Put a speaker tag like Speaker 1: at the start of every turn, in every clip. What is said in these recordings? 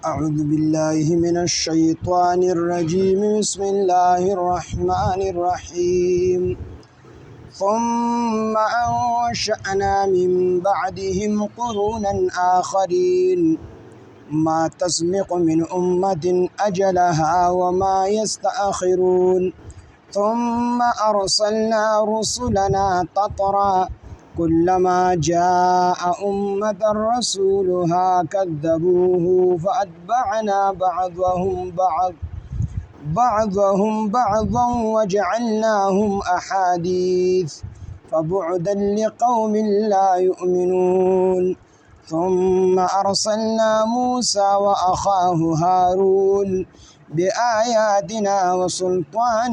Speaker 1: أعوذ بالله من الشيطان الرجيم بسم الله الرحمن الرحيم ثم أنشأنا من بعدهم قرونا آخرين ما تسبق من أمة أجلها وما يستأخرون ثم أرسلنا رسلنا تطرا كلما جاء أمة رسولها كذبوه فأتبعنا بعضهم بعضا وجعلناهم أحاديث فبعدا لقوم لا يؤمنون ثم أرسلنا موسى وأخاه هارون بآياتنا وسلطان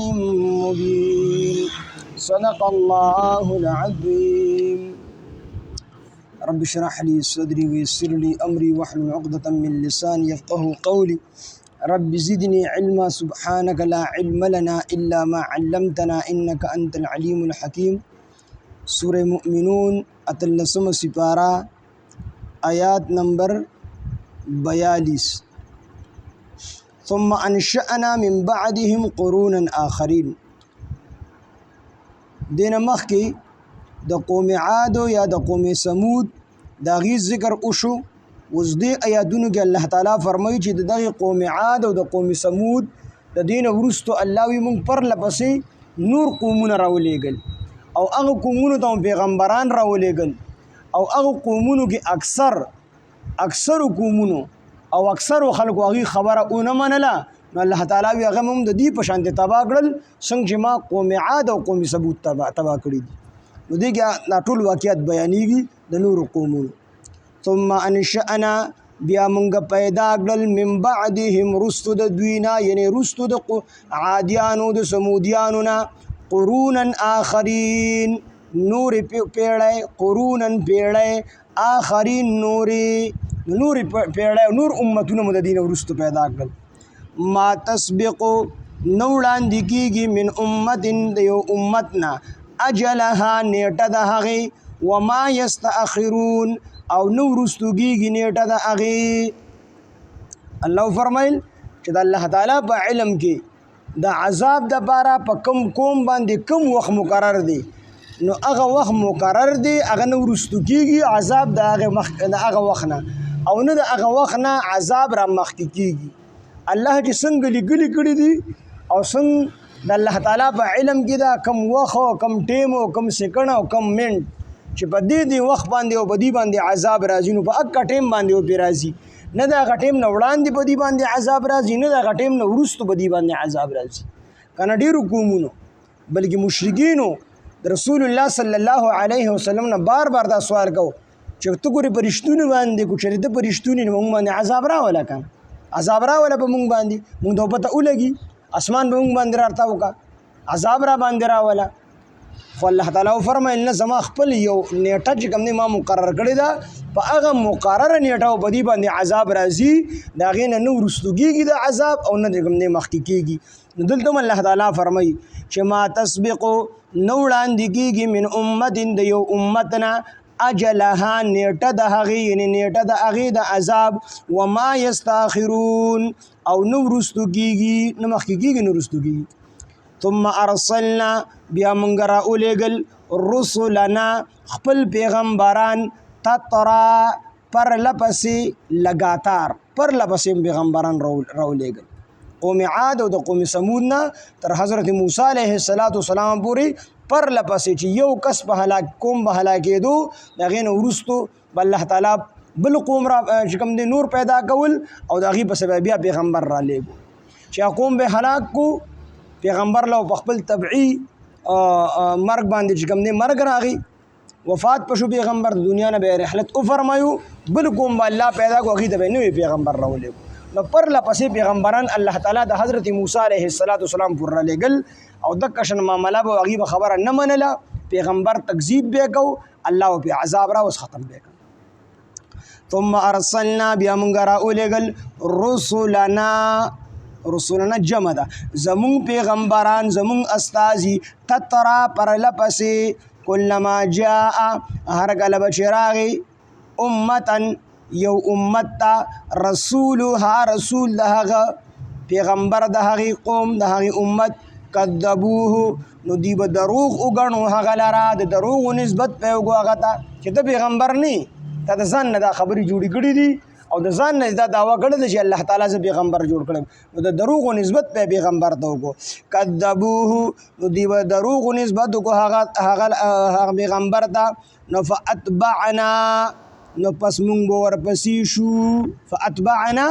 Speaker 1: مبين صدق الله العظيم رب اشرح لي صدري ويسر لي أمري واحلل عقدة من لساني يفقه قولي رب زدني علما سبحانك لا علم لنا إلا ما علمتنا إنك أنت العليم الحكيم سورة مؤمنون أتلسم سپارہ آیات نمبر 42 ثم انشأنا من بعدهم قرونا آخرين دین مخی د قوم عاد یا د قوم سمود دا غي ذکر وشو اوس دې آیاتونو کې الله تعالی فرمایي چې دغه قوم عاد او د قوم سمود د دین ورستو الله وي مونږ پر لپسې نور قومونه راولېګل او هغه قومونو ته پیغمبران راولېګل او هغه قومونو کې اکثر قومونو او اکثر خلکو هغه خبره اونه منله نو الله تعالی وی هغه هم د دې په شان تبا کړل څنګه چې ما قوم عاد او قوم سمود تبا کړی دي نو دغه ټول واقعیت بیانېږي د نور قومونو ثم انشأنا بیا موږ پیدا کړل من بعدهم رستو د دوینا یعنی رستو د عادیانو د سمودیانو نه قرونا آخرین نور پیړی قرونا پیړی آخرین نور پیړی نور امتونه مدینه ورستو پیدا کړل ما تسبقو نوړاندې کېږي من امتن د یو امتنا اجلها نیټه د هغې وما یستأخرون او نو وروستو کېږي نیټه د هغې الله فرمایل چې د الله تعالی په علم کې د عذاب دپاره په کوم قوم باندې کوم وخت مقرر دی نو هغه وخت مقرر دی هغه نه وروستو کېږي عذاب د هغه وخت نه او نه د هغه وخت نه عذاب را مخکې کېږي الله چې څنګه لیکلي کړي دي او څنګه د الله تعالی په علم کې دا کم وخت او کم ټیم او کم سکند او کم منټ چې په دې وخت باندې او په دې باندې عذاب راځي نو په هغه ټیم باندې او پې راځي نه د هغه ټیم نه وړاندې په دې باندې عذاب راځي نه د هغه ټیم نه وروستو په دې باندې عذاب راځي که نه ډېرو قومونو بلکې مشرکینو د رسول الله صلی الله علیه وسلم نه بار دا سوال کو چې ته ګورې په رښتونې باندې کو چې ته په رښتونې نه موږ باندې عذاب راوله که عذاب راوله په موږ باندې موږ ته پته ولګي اسمان به موږ باندې راتاو کا عذاب را باندې راوله خو الله تعالی فرمایل نه زما خپل یو نیټه چې کوم ما مقرر کړې ده په هغه مقرره نیټه او په دې باندې عذاب راځي د هغې نه وروستو کېږي د عذاب او نه کوم مخکې کېږي نو دلته هم الله تعالی فرمایي چې ما تسبقو نه وړاندې کېږي من امتن د یو امت نه اجلها نیټه د هغې یعنې نیټه د هغې د عذاب وما یستاخرون او نه وروستو کېږي نه مخکې کېږي نه وروستو کېږي ثم ارسلنا بیا موږ راولېږل رسلنا خپل پیغمبران تطرا پرله پسې لګاتار پرله پسې پیغمبران راولېږل قوم عاد او د قوم سمود نه تر حضرت موسی علیه السلام پورې پرله پسې چې یو کس په قوم به هلاکېدو د هغې نه وروستو به الله تعالی بل قوم را چې کوم دی نور پیدا کول او د هغې پسې بیا پیغمبر رالیږو چې قوم به هلاک کو پیغمبر له په خپل طبعي مرګ باندې چې کوم دی مرګ راغی وفات پشو پیغمبر د دنیا نه به رحلت وفرمایو بل قوم به الله پیدا کو هغې ته به نوی پیغمبر راولیږو نو پرله پسې پیغمبران الله تعالی د حضرت موسی علیه السلام پر رالیږل او دغه شان معامله به هغې به خبره نه منله پیغمبر تکذیب به کو الله به عذاب را اوس ختم به ثم ارسلنا بیا موږ راولېږل رسولنا جمع ده زمون پیغمبران زمون استازي تترا پرله پسې کلما جاء هر کله به چې راغی امتن یو امت ته رسولها رسول د هغه پیغمبر د هغې قوم د هغې امت کذبوه نو دوی به دروغ وګڼو هغه لره د دروغو نسبت به یې وکړو هغه ته چې ته پیغمبر نه تا د ځان نه دا خبرې جوړې کړي دي او د ځان نه دا دعوه کړې ده چې الله تعالی زه پیغمبر جوړ کړم نو د دروغو نسبت به پیغمبر ته وکړو کذبوه نو دوی به دروغو نسبت وکړو هغه پیغمبر ته نو فاتبعنا نو پس مونږ به ورپسې شو فاتبعنا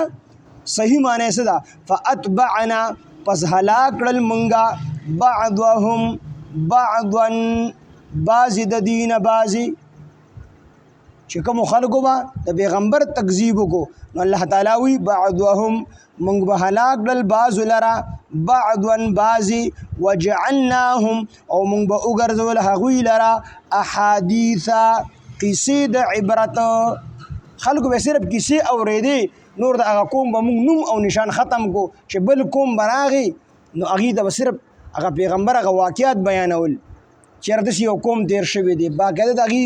Speaker 1: صحیح معنی څه ده فاتبعنا پس هلاک کړل مونږه بعضهم بعضا بعضې د دوی نه بعضې چې کومو خلکو به د پیغمبر تکذیب وکړو نو الله تعالی وی بعضهم مونږ به هلاک کړل بعضو لره بعضا بعضې وجعلناهم او مونږ به وګرځول هغوی لره احادیثه قصې د عبرت خلکو به صرف کیسې اورېدې نور د هغه قوم به موږ نوم او نشان ختم کو چې بل قوم به راغی نو هغې ته به صرف هغه پیغمبر هغه واقعات بیانول چېرته داسې یو قوم تېر شوی دی باقاعده د هغې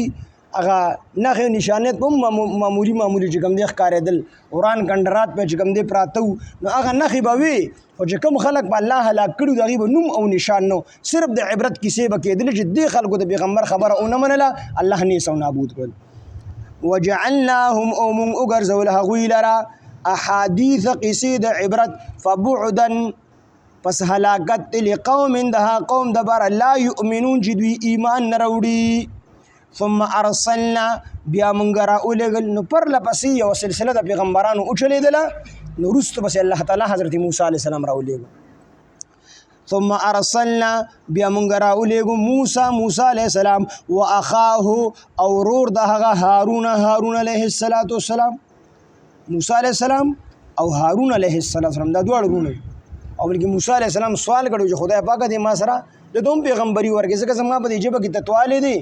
Speaker 1: هغه نښې نشانات به هم معمولي چې کوم دی ښکارېدل وران کنډرات به چې کوم دی پراته وو نو هغه نښې به وې خو چې کوم خلک به الله هلاک کړي د هغې به نوم او نشان نه صرف د عبرت کیسې به کېدلې چې دې خلکو د پیغمبر خبره ونه منله الله نیس او نابود کړل وجعلناهم او مونږ وګرځول هغوی لره احادیث قصې د عبرت فبعدا پس هلاکت لقوم دها قوم دبر لا یؤمنون چې دوی ایمان نه راوړي ثم ارسلنا بیا مونږ راولېږل نو پرله پسې یوه سلسله د پیغمبرانو وچلېدله نو وروسته پسې الله تعالی حضرت موسی علیه السلام راولېږو ثم ارسلنا بیا مونږ راولېږو موسی علیه السلام و اخاه او ورور د هغه هارون علیه السلام موسی علیه السلام او هارون علیه السلام دا دواړه ورونه او بلکې موسی علیه السلام سوال کړو چې خدای پاکه دې ما سره د دوم پیغمبري ورکړي ځکه زما په دې ژبه کې تتوالی دی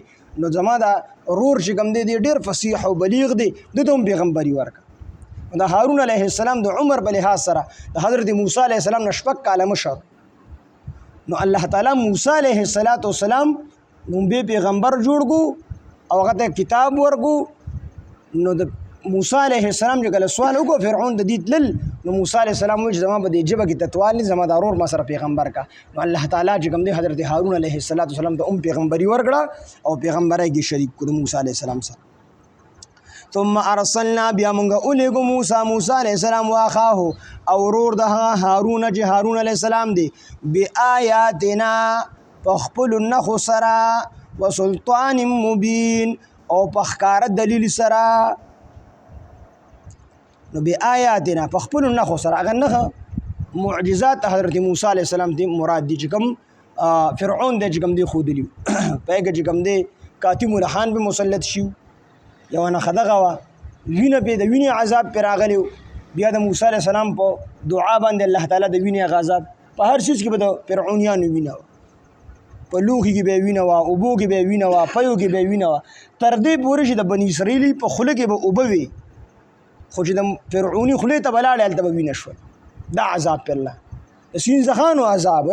Speaker 1: نو زما دا رور چې کوم دی ډېر فصیح او بلیغ دی د دوم پیغمبري ورکړه دا هارون علیه السلام د عمر په لحاظ سره د حضرت موسی علیه السلام نه شپږ کاله مشر نو الله تعالی موسی علیه السلام لومبی پیغمبر جوړ کو او هغه ته کتاب ورکو نو د موسی علیه السلام چې کله سوال وکړو فرعون د دې تلل نو موسی علیه السلام وایي چې زما په دې ژبه کې تتوال نه زما د ورور ما سره پیغمبر کا نو الله تعالی چې کوم دی حضرت هارون علیه السلام ته پیغمبري ورکړه او پیغمبرۍ کې شریک کړو موسی علیه السلام سره ثم ارسلنا بیا مونږ اولېږو موسی علیه السلام واخاه او ورور د هارون چې هارون علیه السلام دی بآیاتنا په خپلو نښو سره وسلطان مبین او په ښکاره دلیل سره نو بآیاتنا په خپلو نښو سره هغه نښه معجزات حضرت موسی علیه السلام دی مراد دي چې کوم فرعون دی چې کوم دی ښودلي په هغې چې کوم دی کاتم الخان به مسلط شي یوه نښه دغه وه وینه پې د وینې عذاب پې راغلی بیا د موسی علیه السلام په دعا باندې الله تعالی د وینې هغه عذاب په هر څیز کې به د فرعونیانو وینه وه په لوښي کې به یې وینه وه اوبو کې به یې وینه وه پیو کې به یې وینه وه تر دې پورې چې د بني اسرایلي په خوله کې به اوبه وي خو چې د فرعوني خولې ته به لاړې هلته به وینه شول دا عذاب پې الله د سینځخانو عذاب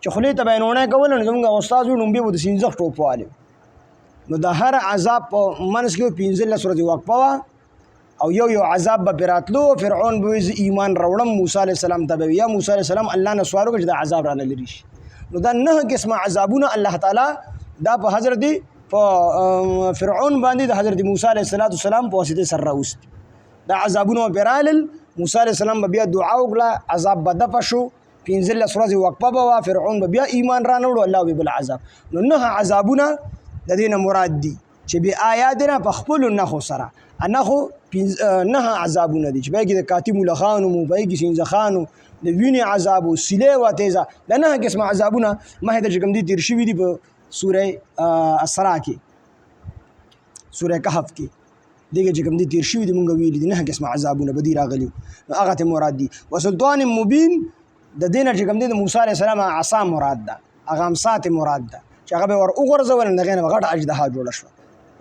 Speaker 1: چې خولې ته به یې نوڼی کوله نو زموږ استاد وي نومبې به د سینځخ ټوپوالې نو د هر عذاب په منځ کې 15 ورځې وقفه وه او یو عذاب به پرې راتلو فرعون به وایي زه ایمان راوړم موسی علیه السلام ته به وي یا موسی علیه السلام الله نه سوال وکړي چې دا عذاب رانه لرې شي نو دا 9 قسمه عذابونه الله تعالی دا په حضرت په فرعون باندې د حضرت موسی علیه السلام په واسطې سره راوستي دا عذابونه پرې رالل موسی علیه السلام به بیا دعا وکړه عذاب به دفع شو 15 ورځې وقفه به وه فرعون به بیا ایمان رانه وړو الله به بل عذاب نو 9 عذابونه د دې نه مراد دي چې بې آیاتنا په خپلو نښو سره نښو 9 عذابونه دي چې په هغې کې د کاتم الخان وو په هغې کې سینځخان د وینې عذاب و سیلې وه تیزه دا 9 قسمه عذابونه مخې ته چې کوم دي تېر شوي دي په سوره اسراء کې سوره کهف کې دغه چې کوم دي تېر شوي دي مونږ ویلي دي 9 قسمه عذابونه به دي راغلي نو هغه ته مراد دي وسلطان مبین د دې نه چې کوم دي د موسی علیه السلام عصا مراد ده هغه امسا ته مراد ده چې هغه به ور وغورځول د هغې نه به غټه اژدها جوړه شوه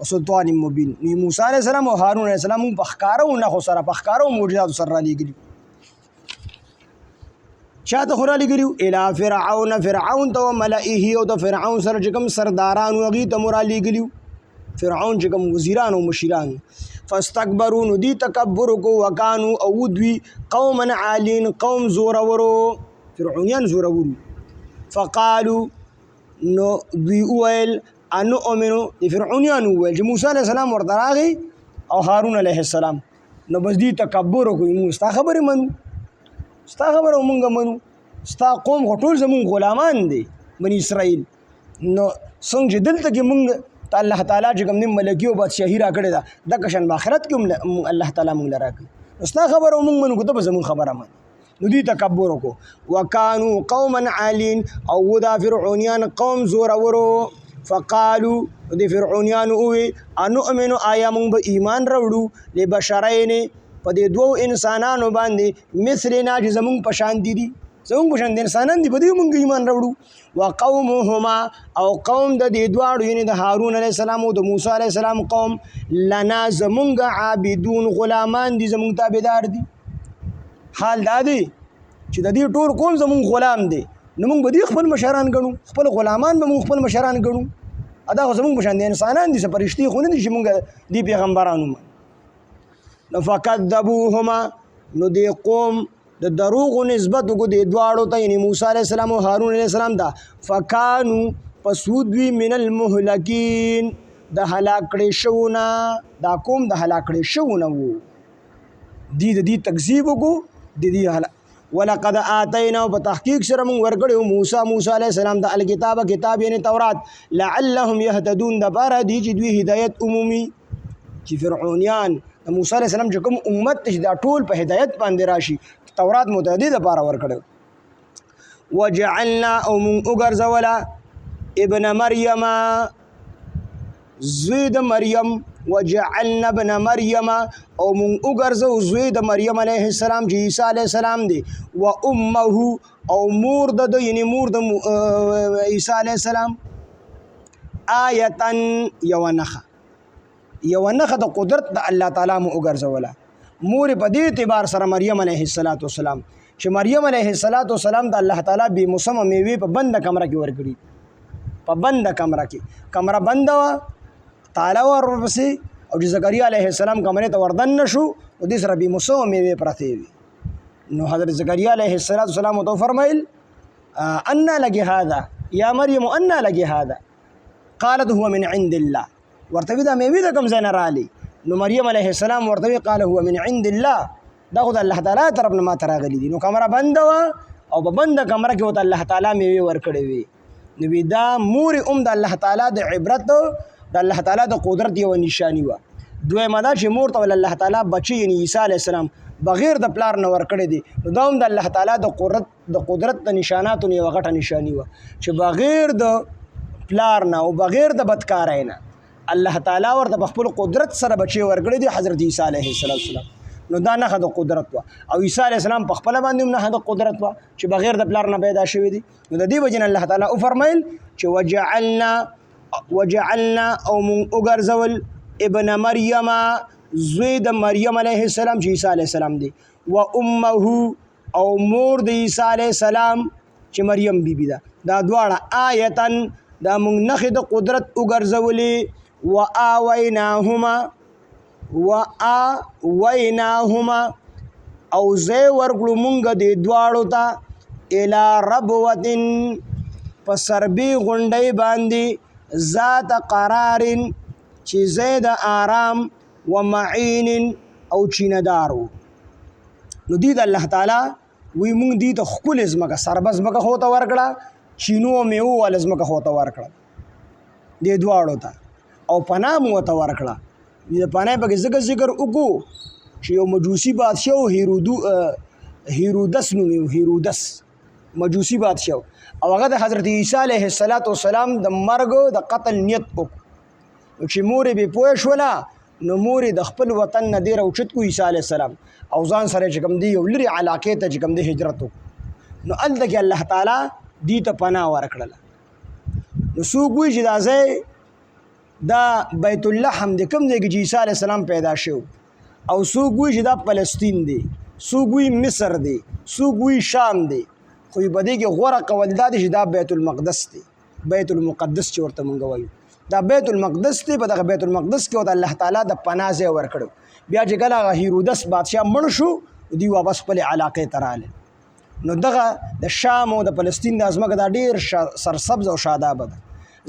Speaker 1: وسلطان مبین موسی علیه السلام او هارون علیه السلام په ښکاره و نښو سره په ښکاره و معجزاتو سره رالیږلي چا ته خو رالیږلي الی فرعون ته و ملئه او د فرعون سره چې کوم سرداران و هغې ته مو رالیږلي فرعون چې کوم وزیران او مشیران فاستكبروا نو دی تکبر کو وکانو او دوی قوما عالین قوم زورورو فرعونیان زورورو فقالوا نو دوی ویل انو امنو دی فرعونیان ویل چې موسی علیہ السلام ورته راغی او هارون علیہ السلام نو بس دی تکبر کوي موږ ستا خبرې منو ستا خبره مونږ منو ستا قوم ټول زمونږ غلامان دي بني اسرائیل نو څنګه چې دلته کې مونږ ته الله تعالی چې کوم دې ملکي او بادشاهي راکړې ده دغه شان په آخرت کې هم الله تعالی مونږ له راکړي ستا خبره مونږ منو ته به زمونږ خبره منو نو دوی تکبر وکړو وکانو قوما عالین او دا فرعونیان قوم زورورو فقالو د فرعونیان وی انؤمن آیا مونږ به ایمان راوړو لبشرین په دې دوو انسانانو باندې مثلنا چې زمونږ په شان دي زمونږ په شان د انسانان دي په دې مونږ ایمان راوړو وقومهما او قوم د دې دواړو یعنې د هارون علیه السلام او د موسی علیه السلام قوم لنا زمونږ عابدون غلامان دي زمونږ تابعدار دي حال دا دی چې د دې ټول قوم زمونږ غلام دی نو موږ به دې خپل مشران ګڼو خپل غلامان به موږ خپل مشران ګڼو ادا خو زمونږ په شان د انسانان دي څه فرشتې خو نه دي چې موږ دې پیغمبرانو نو فکذبوهما نو دې قوم د دروغ نسبت کو دې دواړو ته یعنی موسی علیه السلام او هارون علیه السلام ته فکانو پسود وی من المهلکین د هلاک کړي شوونه دا قوم د هلاک کړي شوونه وو دې تکذیب کو دې ولقد آتینا په تحقیق سره موږ ورکړو موسی علیه السلام د الکتاب کتاب یعنی تورات لعلهم يهتدون د بار دي چې دوی هدایت عمومي چې فرعونیان د موسی علیه السلام چې کوم امت چې دا ټول په هدایت باندې راشي تورات متعدی د پاره ورکړو وجعلنا او من وګرځولا ابن مریم زوی د مریم وجعلنا ابن مریم او من وګرځو زوی د مریم علیه السلام چې عیسی علیه السلام دی و امه او مور د یعنی مور د عیسی علیه السلام آیتن یو نخه د قدرت د الله تعالی مو وګرځولا مور په دې اعتبار سره مریم علیه السلام چې مریم علیه السلام د الله تعالی به مسمه میوه په بند کمره کې ورکړي په بند کمره کې کمره بند وا تعالی ورپسې او چې زکریا علیه السلام کمرې ته وردن نشو او دې سره به مسمه میوه پرته وي نو حضرت زکریا علیه السلام تو فرمایل ان لگی هذا یا مریم ان لگی هذا قالت هو من عند الله ورته دا میوه د کوم ځای نه رالی نو مریم علیه السلام ورته قال هو من عند الله دا خو د الله تعالی طرف نه ما تراغلی دي نو کمره بند وا او په بند کمره کې وته الله تعالی میوه ورکړي وي نو دا مور د الله تعالی د عبرت د الله تعالی د قدرت یو نشانی و دویمه دا چې مور ته الله تعالی بچی یعنی عیسی علیه السلام بغیر د پلار نه ورکړي دي نو دا هم د الله تعالی د قدرت د نشاناتو یو غټه نشانی و چې بغیر د پلار نه او بغیر د بدکارای نه الله تعالی ورته خپل قدرت سره بچي ورګړي دي حضرت عیسی علیه السلام نو دا نه د قدرت وا او عیسی علیه السلام په خپل باندې نه د قدرت وا چې بغیر د پلار نه پیدا شوی دي نو د دې وجه الله تعالی او فرمایل چې وجعلنا او من وګرځول ابن مریم زوی د مریم علیه السلام چې عیسی علیه السلام دی و امه او مور د عیسی علیه السلام چې مریم بیبي ده دا دواړه آیتن دا موږ نخې د قدرت وګرځولې وآویناهما او زی ورکړو مونږ دې دواړو ته الی ربوتن په سربي غونډۍ باندې ذات قرارن چې زی د آرام و معین او چیندارو نو دې د الله تعالی وی مونږ دې ته ښکلې ځمکه سربه ځمکه خو ته ورکړه چینو او میوو واله ځمکه خو ته ورکړه دې دواړو ته او پناه مو ته ورکړه د پناه په ذکر وکړو چې یو مجوسی بادشاه هیرودس نومي هیرودس مجوسی بادشاه او هغه د حضرت عیسی علیه السلام د مرګ د قتل نیت وکړو چې مور به پوه شوله نو مور د خپل وطن نه ډیر اوچت کو عیسی علیه السلام او ځان سره چې کوم دی یو لري علاقې ته چې کوم دی هجرت وکړو نو الته کې الله تعالی دې ته پناه ورکړله نو څوک وایي چې دا ځای دا بیت اللحم د کوم ځای کې چې عیسی علیه السلام پیدا شو او څوک وایي چې دا فلسطین دی څوک وایي مصر دی څوک وایي شام دی خو په دې کې غوره قول دا دی چې دا بیت المقدس دی بیت المقدس چې ورته مونږ وایو دا بیت المقدس دی. په دغه بیت المقدس کې ورته الله تعالی د پناه ځای ورکړو. بیا چې کله هغه هیرودس بادشاه مړ شو دوی واپس خپلې علاقې ته راغلل. نو دغه د شام او د فلسطین د ځمکه دا ډېر سرسبز او شادابه ده،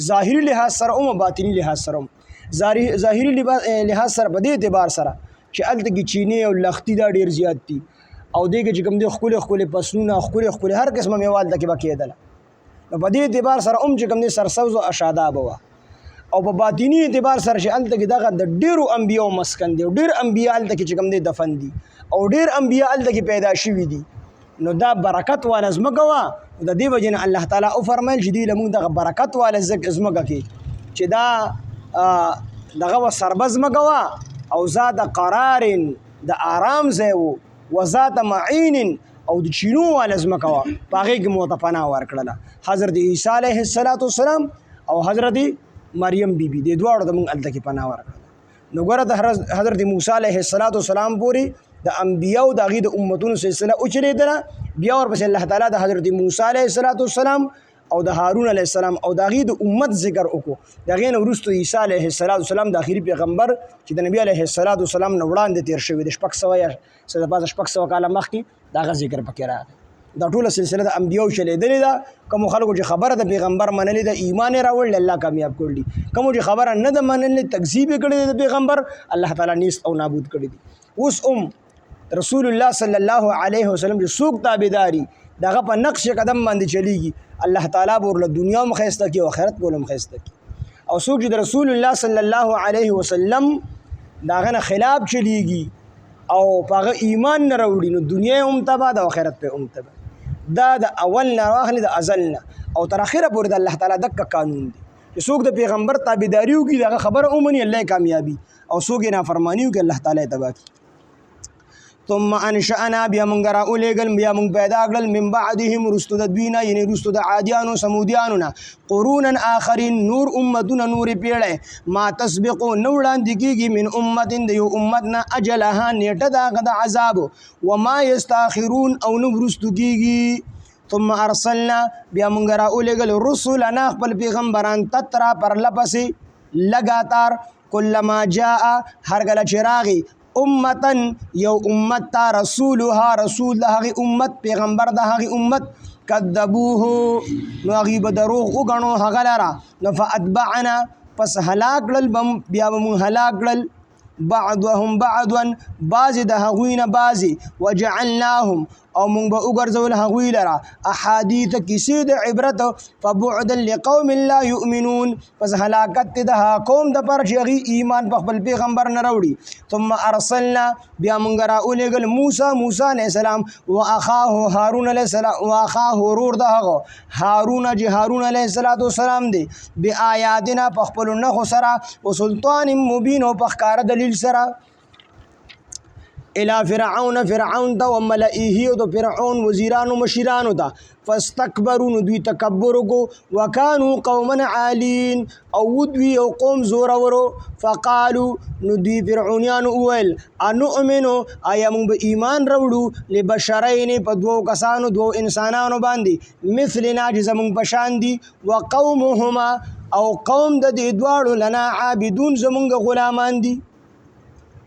Speaker 1: ظاهري لحاظ سره هم باطني لحاظ سره هم. ظاهري لحاظ سره په دې اعتبار سره چې هلته کې چینې او لښتي دا ډېر زیات دي او دې کې چې کوم دی ښکلې ښکلې فصلونه ښکلې هر قسمه میوه هلته کې به کېدله. نو په دې اعتبار سره هم چې کوم دی سرسبز او شادابه وه. او په باطني اعتبار سره چې هلته کې دغه د ډېرو انبیاو مسکن دی او ډېر انبیا هلته کې چې کوم دی دفن دي او ډېر انبیا هلته کې پیدا شوي دي. نو دا برکت والا ځمکه وه. د دې وجې نه الله تعالی وفرمیل چې دوی له موږ دغه برکت والا ځمکه کې چې دا دغه وه سربه ځمکه وه او ذات قرار د آرام ځای و و ذات معین او د چینو والا ځمکه وه. په هغې کې مو ورته پناه ورکړله. حضرت عیسی علیه السلام او حضرت مریم بی بی دې دواړو ته موږ هلته کې پناه ورکړله. نو ګوره د حضرت موسی علیه السلام پورې د انبیاو د هغې د امتونو سلسله وچلېدله. بیا ورپسې الله تعالی د حضرت موسی علیه السلام او د هارون علیه السلام او د هغې د امت ذکر وکړو. د هغې نه وروسته عیسی علیه السلام د آخري پیغمبر چې د نبي علیه السلام نه وړاندې تېر شوی د 600 یا څه د پاسه 600 کاله مخکې د هغه ذکر پکې راغی. دا ټوله سلسله د انبیاو چلېدلې ده. کومو خلکو چې خبره د پیغمبر منلې ده ایمان یې راوړلی الله کامیاب کړي. کومو چې خبره نه ده منلې تکذیب یې کړی د پیغمبر الله تعالی نیست او نابود کړي دي. اوس رسول الله صلی الله علیه وسلم چې څوک تابعداري دغه په نقش قدم باندې چلیږي الله تعالی به ورله دنیا هم ښایسته کړي او آخرت به هم ښایسته کړي. او څوک چې د رسول الله صلی الله علیه وسلم د هغه نه خلاف چلیږي او په هغه ایمان نه راوړي نو دنیا هم تباه ده او آخرت پرې هم تباه. دا د اول نه واخلې د ازل نه او تر اخره پورې د الله تعالی دغه قانون دی چې څوک د پیغمبر تابعداري وکړي دغه خبره ومني الله یې کامیابي او څوک یې نافرماني وکړي الله تعالی یې تباه کړي. ثم انشأنا بیا مونږ راولېږل بیا مونږ پیدا کړل من بعدهم وروستو د دوی نه یعنې وروستو د عادیانو سمودیانو نه قرونا آخرین نور امتونه نورې پیړۍ ما تسبقو نه وړاندې کېږي من امت د یو امت نه اجلها نیټه د هغه د عذابو وما یستاخرون او نه وروستو کېږي. ثم ارسلنا بیا مونږ راولېږل رسلنا خپل پیغمبران تترا پرله پسې لګاتار کلما جاء هر کله چې راغی امتن یو امت تا رسولها رسول د هغې امت پیغمبر د هغې امت کذبوه نو هغوی به دروغ وګڼو هغه لره نو فاتبعنا پس هلاک کړل بیا به مونږ هلاک کړل بعضهم بعضا بعضې د هغوی نه بعضې وجعلناهم او مونږ به وګرځول هغوی لره احادیث کیسې د عبرت فبعدا لقوم لا یؤمنون پس هلاکت دی د هغه قوم دپاره چې هغوی ایمان په خپل پیغمبر نه راوړي. ثم ارسلنا بیا مونږ راولېږل موسی علیه السلام واخاه هارون علیه السلام واخاه ورور د هغه هارون چې هارون علیه السلام دی بآیاتنا په خپلو نښو سره وسلطان مبین او په ښکاره دلیل سره الى فرعون ته وملئه او د فرعون وزیرانو مشیرانو ته فاستکبروا نو دوی تکبر وکړو وکانو قوما عالین او دوی یو قوم زورورو فقالو نو دوی فرعونیانو وویل انؤمنو آیا موږ به ایمان راوړو لبشرین په دوو کسانو دوو انسانانو باندې مثلنا چې زموږ په شان دي وقومهما او قوم د دې دواړو لنا عابدون زموږ غلامان دي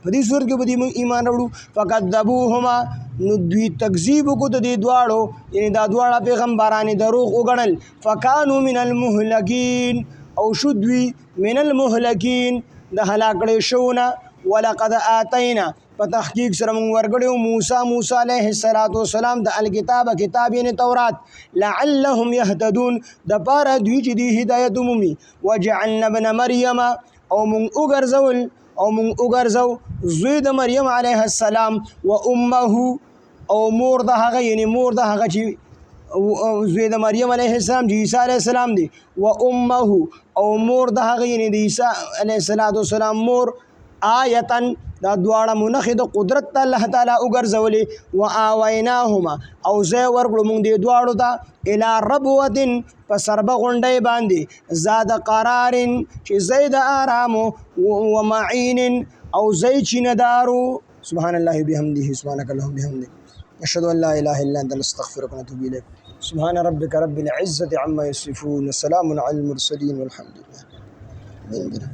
Speaker 1: په دې صورت کې به دوی ایمان راوړو فکذبوهما نو دوی تکذیب وکړو د دې دواړو یعنې دا دواړه پیغمبران دروغ وګڼل فکانو من المهلکین او شو دوی من المهلکین د هلاک کړی شوو نه ولقد آتینا په تحقیق سره موږ ورکړی موسی علیه السلام د الکتاب کتاب یعنې تورات لعلهم یهتدون دپاره دوی چې دوی هدایت ومومي وجعلنا ابن مریم او موږ وګرځو زوی د مریم علیه السلام و امه او مور د هغه یعنی مور د هغه چې زوی د مریم علیه السلام چې عیسی علیه السلام دی و امه او مور د هغه یعنی د عیسی علیه السلام مور آیتن دا دواړه منخې د قدرت ته الله تعالی وګرځولې و آویناهما او ځای ورکړو موږ دې دواړو ته الی ربوتن په سربه غونډۍ باندې ذات قرار چې ځای د آرامو و معین او ځای چینهدارو. سبحان الله بحمده سبحانک اللهم بحمدک اشهد ان لا اله الا انت نستغفرک ونتوب الیک سبحان ربک رب العزة عما یصفون وسلام علی المرسلین والحمد لله. بلګره